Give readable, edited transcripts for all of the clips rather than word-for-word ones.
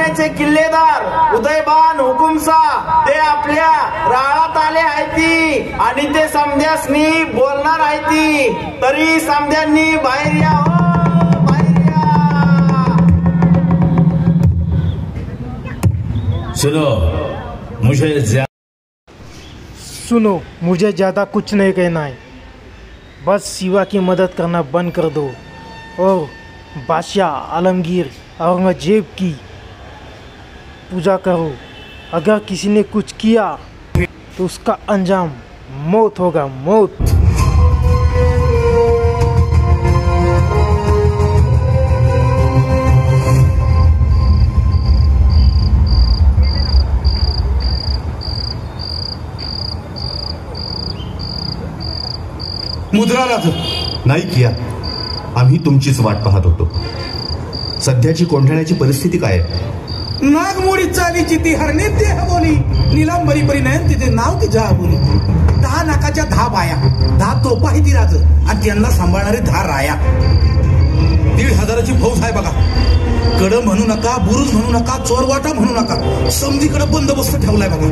कोंढाण्याचे किल्लेदार उदयबान हुकुमसा ते आपल्या राळात आले आहेत आणि ते समध्यासनी बोलणार आहेत, तरी समध्यांनी बाहेर या हो, बाहेर या. सुनो, मुझे ज़्यादा कुछ नहीं कहना है, बस शिवा की मदद करना बंद कर दो और बादशाह आलमगीर औरंगजेब की पूजा करो. अगर किसी ने कुछ किया तो उसका अंजाम मौत होगा, मौत. मुद्रा राज नाही किया, आम्ही तुमचीच वाट पाहत होतो. सध्याची कोंढाण्याची परिस्थिती काय आहे? नागमोडी चालीची ती हरणे देह बोली, निलांबरी परिणयन तिचे नाव ती जहा बोली. 10 नाकाच्या 10 बाया, 10 तोपा आहे ती राज आणि त्यांना सांभाळणारे 10 राया. 1,500ची फौज आहे बघा. कडं म्हणू नका, बुरुज म्हणू नका, चोरवाटा म्हणू नका, समधीकडे बंदोबस्त ठेवलाय बघा.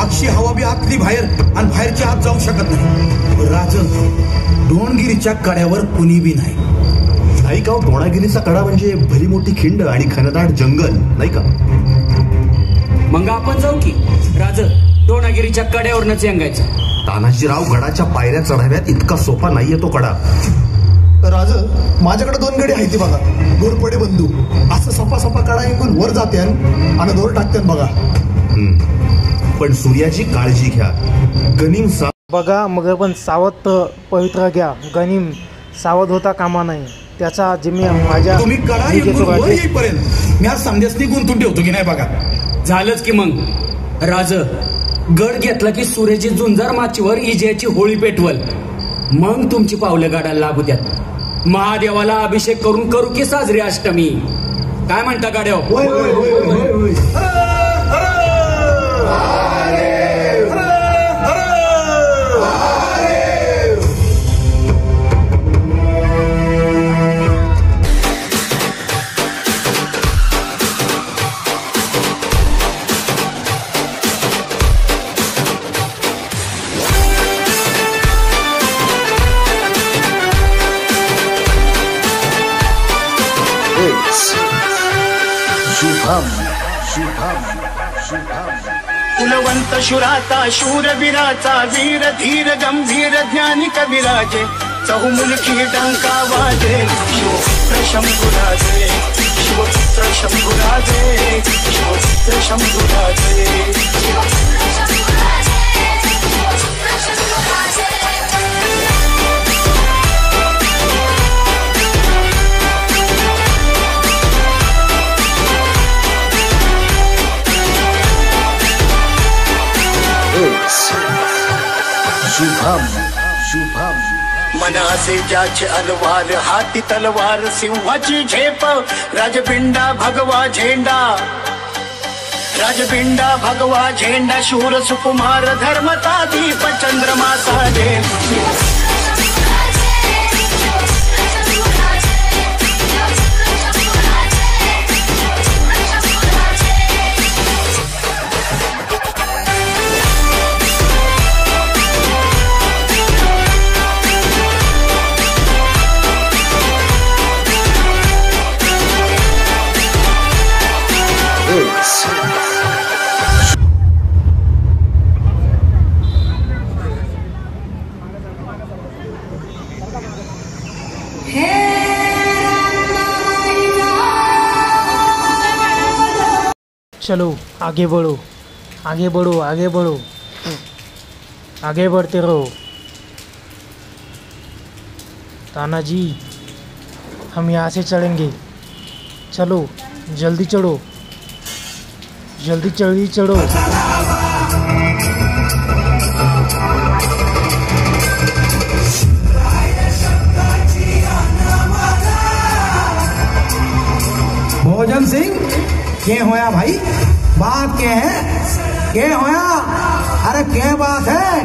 अक्षी हवा बी आतली बाहेर आणि बाहेरची आत जाऊ शकत नाही. राज ढोणगिरीच्या कड्यावर कुणी बी नाही. नाही का? द्रोणागिरीचा कडा म्हणजे भली मोठी खिंड आणि घनदाट जंगल, नाही का? मग आपण जाऊ की राज, द्रोणागिरीच्या कड्यावरनच यंगायचं. तानाजीराव गडाच्या पायऱ्या चढाव्यात इतका सोपा नाहीये तो कडा. राज, माझ्याकडे 2 गडी आहेत बघा, घोरपडे बंधू. असं सपा कडा ऐकून वर जात्यान आणि दोर टाकत्यान बघा. पण सूर्याची काळजी घ्या. गनिम बघा, मग पण सावध पवित्र घ्या. गनिम सावध होता कामा नाही. त्याचा जिम्मे माझ्या तुम्ही कडा येईपर्यंत मी आज समजासनी गुंतून ठेवतो की नाही बघा. झालंच की मग राज, गड घेतला की सूर्याची झुंजार माचीवर इजेची होळी पेटवल. मग तुमची पावलं गाडायला लागू द्यात. महादेवाला अभिषेक करून करू की साजरी अष्टमी. काय म्हणता गाड्याव? कुलवंत शुराचा शूरवीराचा वीर धीर गंभीर ज्ञानी कविराजे चहुमुलकी डंका वाजे. शिवपुत्र शंभुराजे, शिवपुत्र शंभुराजे, शिवपुत्र शंभुराजे. मनासे ज्याचे अलवार, हाती तलवार, सिंहाची झेप, राजबिंडा भगवा झेंडा, राजबिंडा भगवा झेंडा, शूर सुकुमार धर्मता दीप चंद्रमा साजे. चलो आगे बढ़ो, आगे बढ़ो, आगे बढ़ो, आगे बढ़ते रहो. तानाजी, हम यहाँ से चढ़ेंगे. चलो जल्दी चढ़ो, जल्दी जल्दी चढ़ो. भोजन सिंह, के होया भाई? बात के है? के होया? अरे के बात है?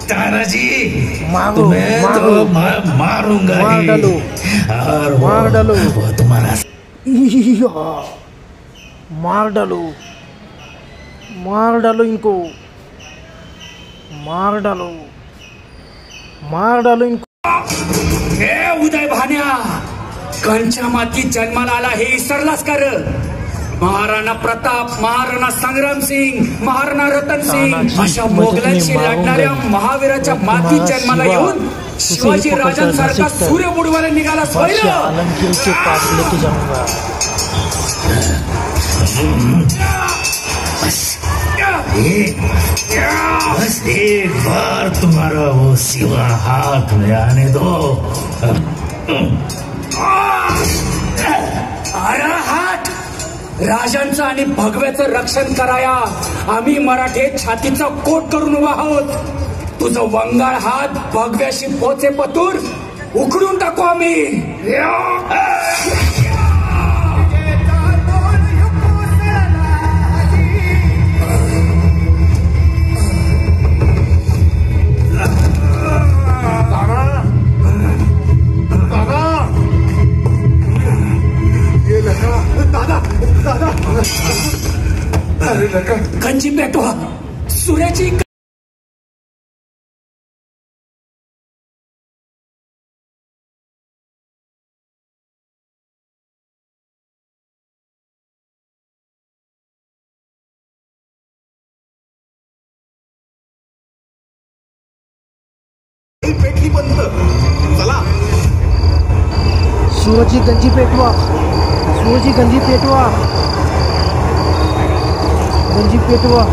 तानाजी मारो, तुम्हें मारो। तो मैं मारूंगा मार ही। डालो, और मार डालो। वो तुम्हारा मार डालो, मार डालो इनको, मार डालो, मार डालो इनको। हे उदय भान्या, कंच्या मातीत जन्माला आला हे विसरलास कर? महाराणा प्रताप, महाराणा संग्राम सिंग, महाराणा रतन सिंग अशा मोगलांशी लढणाऱ्या महावीराच्या मातीत जन्माला येऊन शिवाजी राजांसारखा सूर्य बुडवायला निघाला बादशाह आलमगीर के पास लेके जाऊंगा। बस एक बार तुम्हारा वो सिवा हाथ में आने दो। अरे हात राजांचं आणि भगव्याचं रक्षण कराया आम्ही मराठे छातीचा कोट करून उभा आहोत। तुझं वंगाळ हात भगव्याशी पोचे पतूर उकडून टाकू आम्ही। कंची पेटवा सूर्याची। पेटली बंद. चला सूरजी गंजी पेटवा, सूरजी गंजी पेटवा, गंजी पेटवा।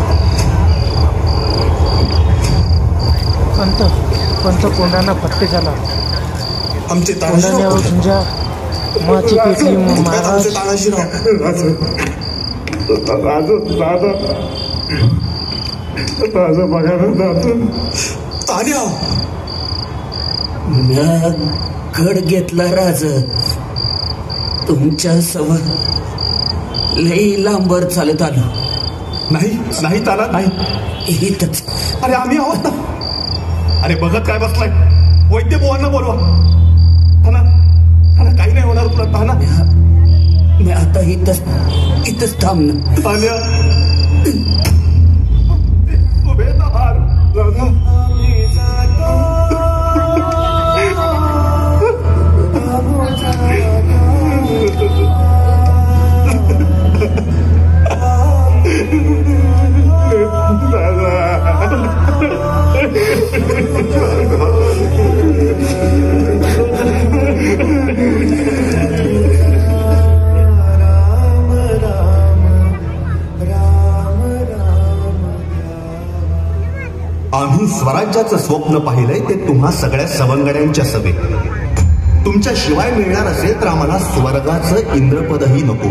पंत पंत कोंडाना फटके झाला। आमचे कोंडाण्यावर झुंजा माची पेटली महाराज। गड घेतला राज तुमच्या समोर लई लांबर चालत आलो। नाही नाही ताना नाही. इथंच अरे आम्ही आहोत ना. अरे बघत काय बसलाय? वैद्य बुवांना बोलवा. ताना ताना काही नाही होणार तुला. ताना मी आता इथंच थांबणं. तान्या सुभेदार राजा. आम्ही स्वराज्याचं स्वप्न पाहिलंय ते तुम्हा सगळ्या सवंगड्यांच्या सभेत. तुमच्या शिवाय मिळणार असेल तर आम्हाला स्वर्गाचं इंद्रपदही नको.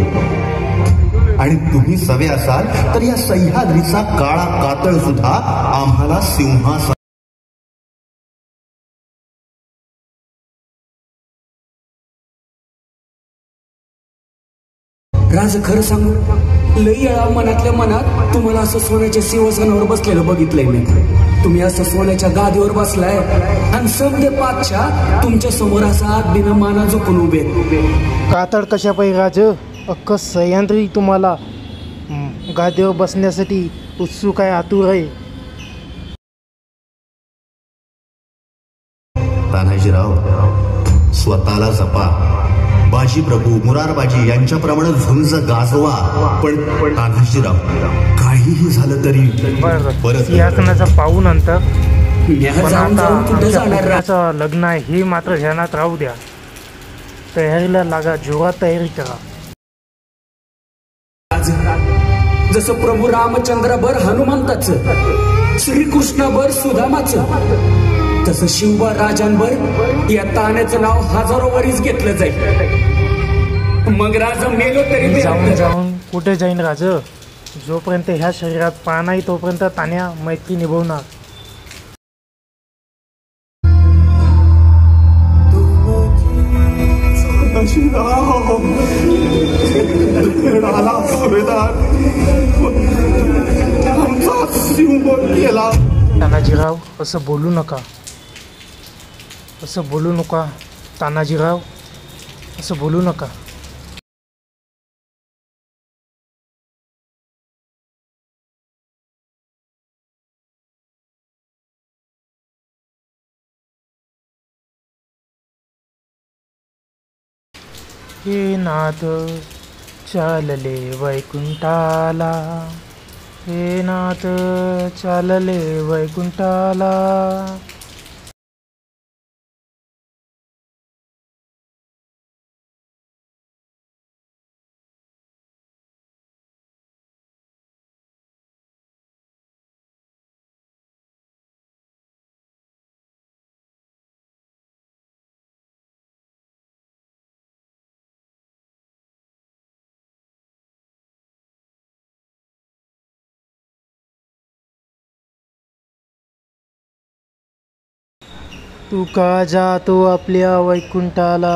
आणि तुम्ही सवे असाल तर या सह्याद्रीचा काळा कातळ सुद्धा आम्हाला सिंहासन. राज खरं सांगू लई वेळा मनातल्या मनात तुम्हाला असं सोन्याच्या सिंहासनावर बसलेलं बघितलंय मी. तुम्ही असं सोन्याच्या गादीवर बसलाय आणि समदे पाचशा तुमच्या समोर असा बिना माना झोपून उभे. कातड कशा पाहिजे राज? अख्खं सह्याद्री तुम्हाला गादीवर बसण्यासाठी उत्सुक आहे, आतुर आहे. तानाजीराव स्वतःला जपा. बाजी प्रभू मुरारबाजी यांच्याप्रमाणे झुंज गाजवा. पण तानाजीराव काहीही झालं तरी परत सिंहासनाचा पाहून नंतर पण जाऊन आता कुठे आमच्या जाणार? पुत्राचं लग्न आहे हे मात्र ध्यानात राहू द्या. तयारीला लागा, जोरात तयारी करा. जसं प्रभू रामचंद्राबर हनुमंताचं, श्रीकृष्णाबर सुदामाचं, तसं शिवबा राजांबर या ताण्याचं नाव हजारो वरीस घेतलं जाईल. मग राजा मेलो तरी जाऊन कुठे जाईन राज? जोपर्यंत ह्या शरीरात प्राण आहे तोपर्यंत तान्या मैत्री निभवणार. तानाजीराव, असं बोलू नका. असं बोलू नका तानाजीराव, असं बोलू नका. हे नाथ चालले वैकुंठाला, हे नाथ चालले वैकुंठाला. तू का जातो आपल्या वैकुंठाला?